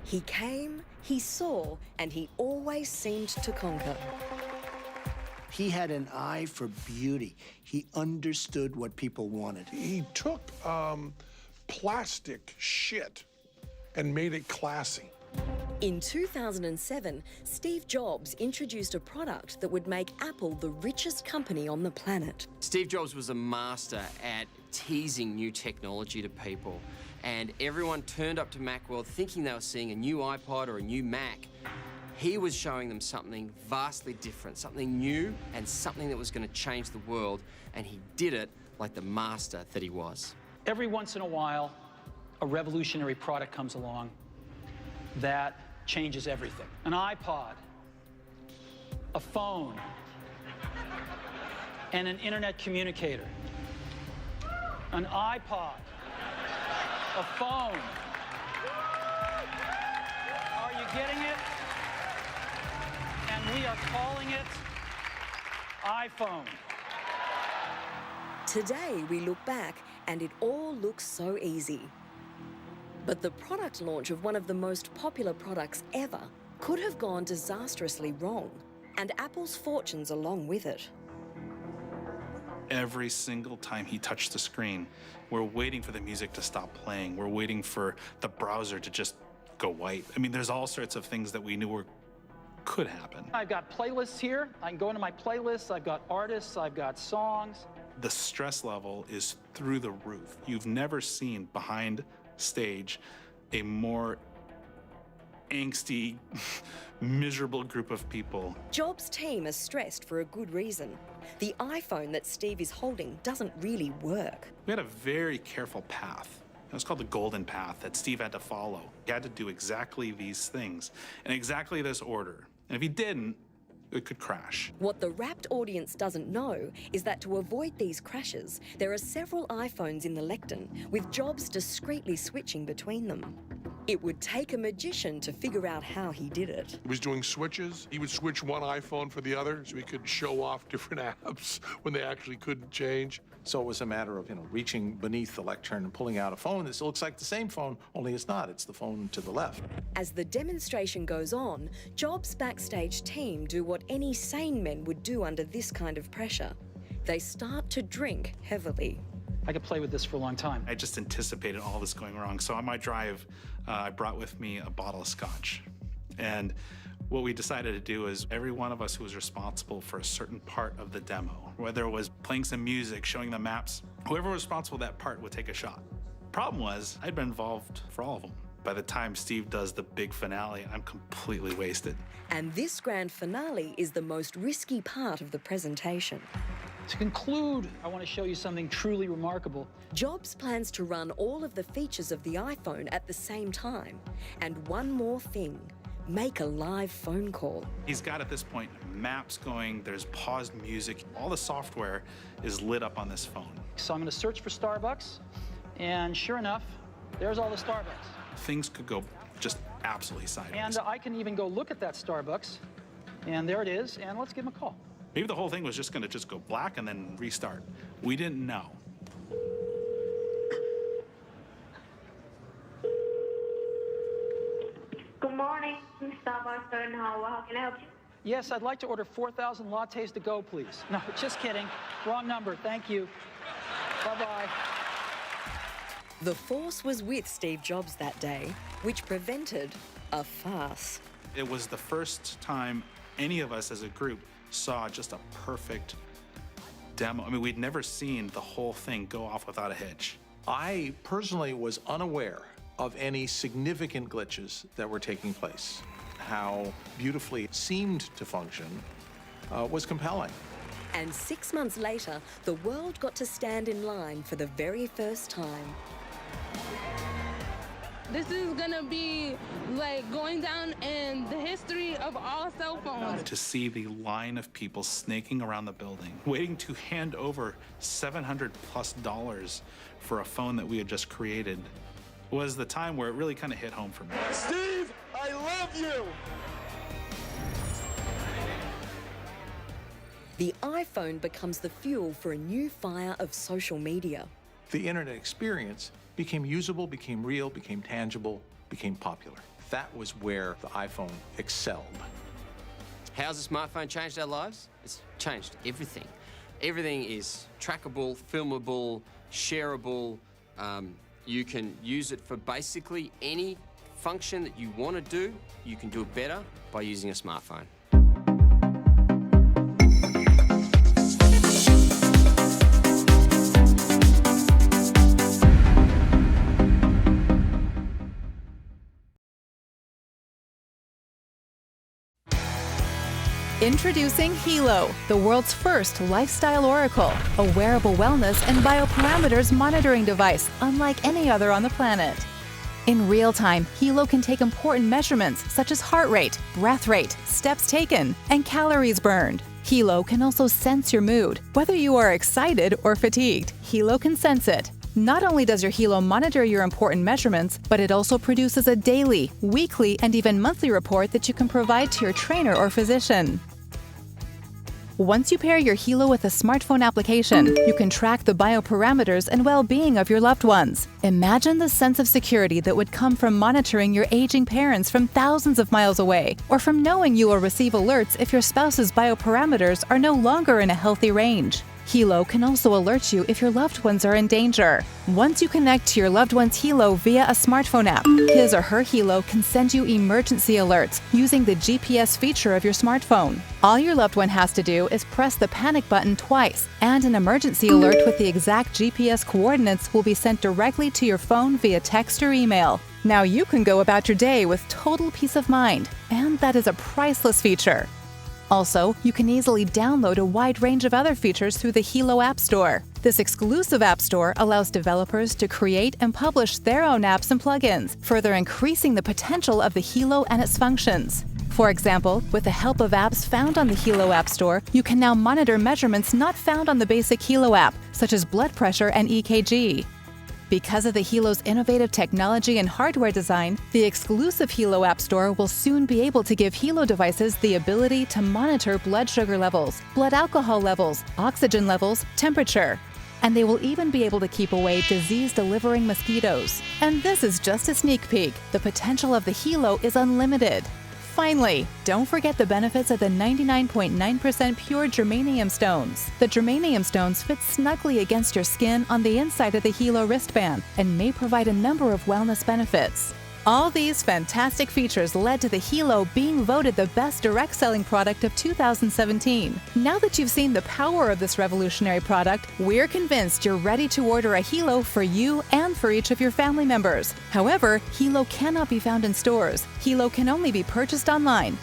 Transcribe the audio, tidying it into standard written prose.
He came, he saw, and he always seemed to conquer. He had an eye for beauty. He understood what people wanted. He took plastic shit and made it classy. In 2007, Steve Jobs introduced a product that would make Apple the richest company on the planet. Steve Jobs was a master at teasing new technology to people, and everyone turned up to Macworld thinking they were seeing a new iPod or a new Mac. He was showing them something vastly different, something new and something that was going to change the world, and he did it like the master that he was. Every once in a while, a revolutionary product comes along that changes everything. An iPod, a phone, and an internet communicator. An iPod, a phone. Are you getting it? And we are calling it iPhone. Today, we look back and it all looks so easy. But the product launch of one of the most popular products ever could have gone disastrously wrong, and Apple's fortunes along with it. Every single time he touched the screen, we're waiting for the music to stop playing. We're waiting for the browser to just go white. I mean, there's all sorts of things that we knew could happen. I've got playlists here. I can go into my playlists. I've got artists. I've got songs. The stress level is through the roof. You've never seen behind stage a more angsty, miserable group of people. Jobs' team is stressed for a good reason. The iPhone that Steve is holding doesn't really work. We had a very careful path. It was called the golden path that Steve had to follow. He had to do exactly these things in exactly this order. And if he didn't, it could crash. What the rapt audience doesn't know is that to avoid these crashes, there are several iPhones in the lectern, with Jobs discreetly switching between them. It would take a magician to figure out how he did it. He was doing switches. He would switch one iPhone for the other so he could show off different apps when they actually couldn't change. So it was a matter of, reaching beneath the lectern and pulling out a phone that looks like the same phone, only it's not. It's the phone to the left. As the demonstration goes on, Jobs' backstage team do what any sane men would do under this kind of pressure. They start to drink heavily. I could play with this for a long time. I just anticipated all this going wrong. So on my drive, I brought with me a bottle of scotch. And what we decided to do is every one of us who was responsible for a certain part of the demo, whether it was playing some music, showing the maps, whoever was responsible for that part would take a shot. Problem was, I'd been involved for all of them. By the time Steve does the big finale, I'm completely wasted. And this grand finale is the most risky part of the presentation. To conclude, I want to show you something truly remarkable. Jobs plans to run all of the features of the iPhone at the same time. And one more thing, make a live phone call. He's got, at this point, maps going, there's paused music. All the software is lit up on this phone. So I'm going to search for Starbucks, and sure enough, there's all the Starbucks. Things could go just absolutely sideways. And I can even go look at that Starbucks, and there it is, and let's give him a call. Maybe the whole thing was just going to go black and then restart. We didn't know. Good morning, Starbucks. How can I help you? Yes, I'd like to order 4,000 lattes to go, please. No, just kidding. Wrong number. Thank you. Bye-bye. The Force was with Steve Jobs that day, which prevented a farce. It was the first time any of us as a group saw just a perfect demo. I mean, we'd never seen the whole thing go off without a hitch. I personally was unaware of any significant glitches that were taking place. How beautifully it seemed to function was compelling. And 6 months later, the world got to stand in line for the very first time. This is gonna be like going down in the history of all cell phones. To see the line of people snaking around the building, waiting to hand over $700+ for a phone that we had just created, was the time where it really kind of hit home for me. Steve, I love you! The iPhone becomes the fuel for a new fire of social media. The internet experience became usable, became real, became tangible, became popular. that was where the iPhone excelled. How's the smartphone changed our lives? It's changed everything. Everything is trackable, filmable, shareable. You can use it for basically any function that you want to do. You can do it better by using a smartphone. Introducing Hilo, the world's first lifestyle oracle, a wearable wellness and bioparameters monitoring device unlike any other on the planet. In real time, Hilo can take important measurements such as heart rate, breath rate, steps taken, and calories burned. Hilo can also sense your mood. Whether you are excited or fatigued, Hilo can sense it. Not only does your Hilo monitor your important measurements, but it also produces a daily, weekly, and even monthly report that you can provide to your trainer or physician. Once you pair your Hilo with a smartphone application, you can track the bioparameters and well-being of your loved ones. Imagine the sense of security that would come from monitoring your aging parents from thousands of miles away, or from knowing you will receive alerts if your spouse's bioparameters are no longer in a healthy range. Hilo can also alert you if your loved ones are in danger. Once you connect to your loved one's Hilo via a smartphone app, his or her Hilo can send you emergency alerts using the GPS feature of your smartphone. All your loved one has to do is press the panic button twice, and an emergency alert with the exact GPS coordinates will be sent directly to your phone via text or email. Now you can go about your day with total peace of mind, and that is a priceless feature. Also, you can easily download a wide range of other features through the Hilo App Store. This exclusive app store allows developers to create and publish their own apps and plugins, further increasing the potential of the Hilo and its functions. For example, with the help of apps found on the Hilo App Store, you can now monitor measurements not found on the basic Hilo app, such as blood pressure and EKG. Because of the Hilo's innovative technology and hardware design, the exclusive Hilo App Store will soon be able to give Hilo devices the ability to monitor blood sugar levels, blood alcohol levels, oxygen levels, temperature. And they will even be able to keep away disease-delivering mosquitoes. And this is just a sneak peek. The potential of the Hilo is unlimited. Finally, don't forget the benefits of the 99.9% pure germanium stones. The germanium stones fit snugly against your skin on the inside of the Hilo wristband and may provide a number of wellness benefits. All these fantastic features led to the Hilo being voted the best direct selling product of 2017. Now that you've seen the power of this revolutionary product, we're convinced you're ready to order a Hilo for you and for each of your family members. However, Hilo cannot be found in stores. Hilo can only be purchased online.